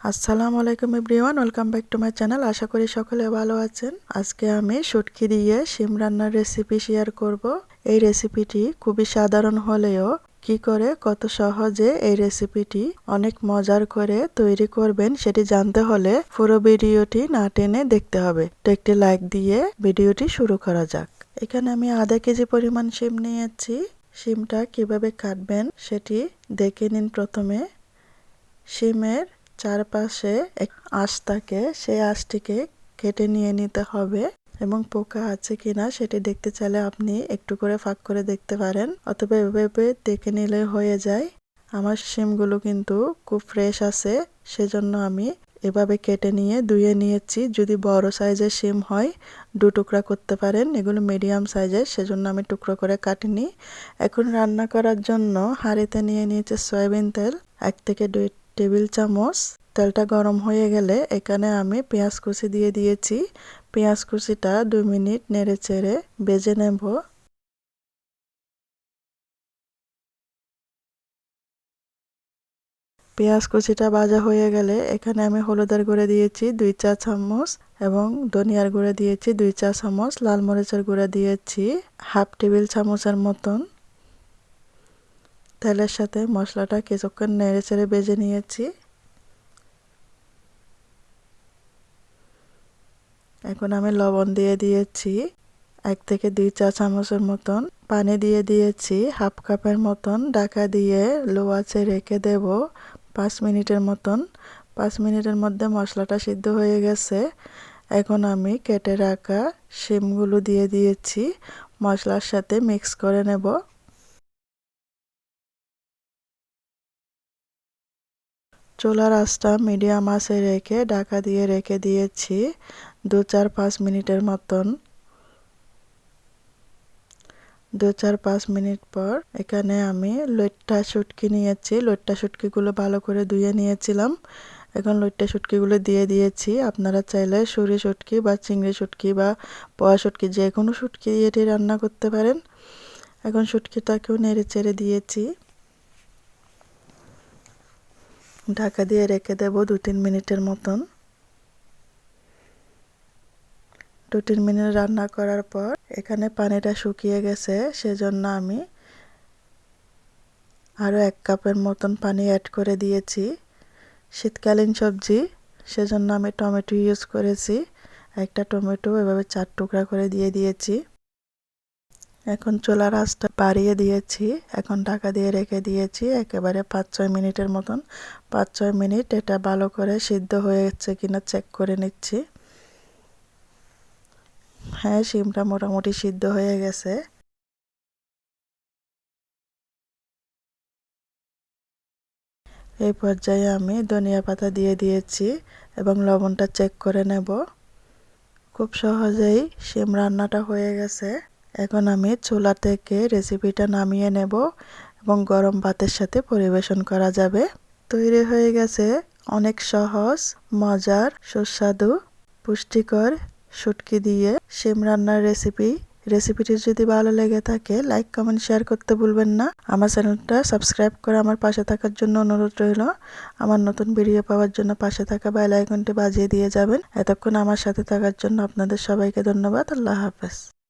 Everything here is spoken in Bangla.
আসসালামু আলাইকুম everyone, welcome back to my channel. আশা করি সকলে ভালো আছেন। আজকে আমি শুটকি দিয়ে শিম রান্নার রেসিপি শেয়ার করব। এই রেসিপিটি খুবই সাধারণ হলেও কি করে কত সহজে এই রেসিপিটি অনেক মজার করে তৈরি করবেন সেটি জানতে হলে পুরো ভিডিওটি না টেনে দেখতে হবে। তো একটি লাইক দিয়ে ভিডিওটি শুরু করা যাক। এখানে আমি আধা কেজি পরিমাণ শিম নিয়েছি। শিমটা কিভাবে কাটবেন সেটি দেখে নিন। প্রথমে শিমের চারপাশে এক আঁশ থাকে, সেই আঁশটিকে কেটে নিয়ে নিতে হবে এবং পোকা আছে কিনা সেটি দেখতে চাইলে আপনি একটু করে ফাঁক করে দেখতে পারেন, অথবা এভাবে দেখে নিলে হয়ে যায়। আমার শিমগুলো কিন্তু খুব ফ্রেশ আছে, সেজন্য আমি এভাবে কেটে নিয়ে ধুয়ে নিয়েছি। যদি বড় সাইজের শিম হয় দু টুকরা করতে পারেন, এগুলো মিডিয়াম সাইজের, সেজন্য আমি টুকরো করে কাটিনি। এখন রান্না করার জন্য হাঁড়িতে নিয়ে নিয়েছি সয়াবিন তেল 1 থেকে 2 টেবিল চামচ। তেলটা গরম হয়ে গেলে এখানে আমি পেঁয়াজ কুচি দিয়ে দিয়েছি। পেঁয়াজ কুচিটা 2 মিনিট নেড়ে চেড়ে ভেজে নেব। পেঁয়াজ কুচিটা ভাজা হয়ে গেলে এখানে আমি হলুদের গুঁড়া দিয়েছি 2 চা চামচ এবং ধনিয়ার গুঁড়া দিয়েছি 2 চা চামচ, লাল মরিচের গুঁড়া দিয়েছি হাফ টেবিল চামচের মতন। তেলের সাথে মশলাটা কিছুক্ষণ নেড়ে চেড়ে ভেজে নিয়েছি। এখন আমি লবণ দিয়ে দিয়েছি 1 থেকে 2 চা চামচের মতন। পানি দিয়ে দিয়েছি হাফ কাপের মতন। ঢাকা দিয়ে লো আঁচে রেখে দেব 5 মিনিটের মতন। 5 মিনিটের মধ্যে মশলাটা সিদ্ধ হয়ে গেছে। এখন আমি কেটে রাখা শিমগুলো দিয়ে দিয়েছি, মশলার সাথে মিক্স করে নেব। চুলার আঁচটা মিডিয়াম আঁচে রেখে ঢাকা দিয়ে রেখে দিয়েছি 2-4-5 মিনিটের মতন। 2-4-5 মিনিট পর এখানে আমি লইট্টা শুটকি নিয়েছি। লইট্টা শুটকিগুলো ভালো করে ধুয়ে নিয়েছিলাম। এখন লইট্টা শুটকিগুলো দিয়ে দিয়েছি। আপনারা চাইলে সুরি শুটকি বা চিংড়ি শুটকি বা পোয়া শুটকি যে কোনো শুটকি এটি রান্না করতে পারেন। এখন শুটকিটাকেও নেড়ে চেড়ে দিয়েছি। ঢাকা দিয়ে রেখে দেব 2-3 মিনিটের মতন। 2-3 মিনিট রান্না করার পর এখানে পানিটা শুকিয়ে গেছে, সেজন্য আমি আরও 1 কাপের মতন পানি অ্যাড করে দিয়েছি। শীতকালীন সবজি, সেজন্য আমি টমেটো ইউজ করেছি। একটা টমেটো এভাবে 4 টুকরা করে দিয়ে দিয়েছি। এখন চুলার আঁচটা বাড়িয়ে দিয়েছি। এখন ঢাকা দিয়ে রেখে দিয়েছি একেবারে 5-6 মিনিটের মতন। 5-6 মিনিট এটা ভালো করে সিদ্ধ হয়েছে কিনা চেক করে নিচ্ছি। হ্যাঁ, শিমটা মোটামুটি সিদ্ধ হয়ে গেছে। এই পর্যায়ে আমি ধনিয়া পাতা দিয়ে দিয়েছি এবং লবণটা চেক করে নেব। খুব সহজেই শিম রান্নাটা হয়ে গেছে। এখন আমি চুলা থেকে রেসিপিটা নামিয়ে নেব এবং গরম ভাতের সাথে পরিবেশন করা যাবে। তৈরি হয়ে গেছে অনেক সহজ, মজার, সুস্বাদু, পুষ্টিকর শুটকি দিয়ে শিম রান্নার রেসিপি। রেসিপিটি যদি ভালো লেগে থাকে লাইক, কমেন্ট, শেয়ার করতে ভুলবেন না। আমার চ্যানেলটা সাবস্ক্রাইব করে আমার পাশে থাকার জন্য অনুরোধ রইল। আমার নতুন ভিডিও পাওয়ার জন্য পাশে থাকা বেল আইকনটি বাজিয়ে দিয়ে যাবেন। এতক্ষণ আমার সাথে থাকার জন্য আপনাদের সবাইকে ধন্যবাদ। আল্লাহ হাফেজ।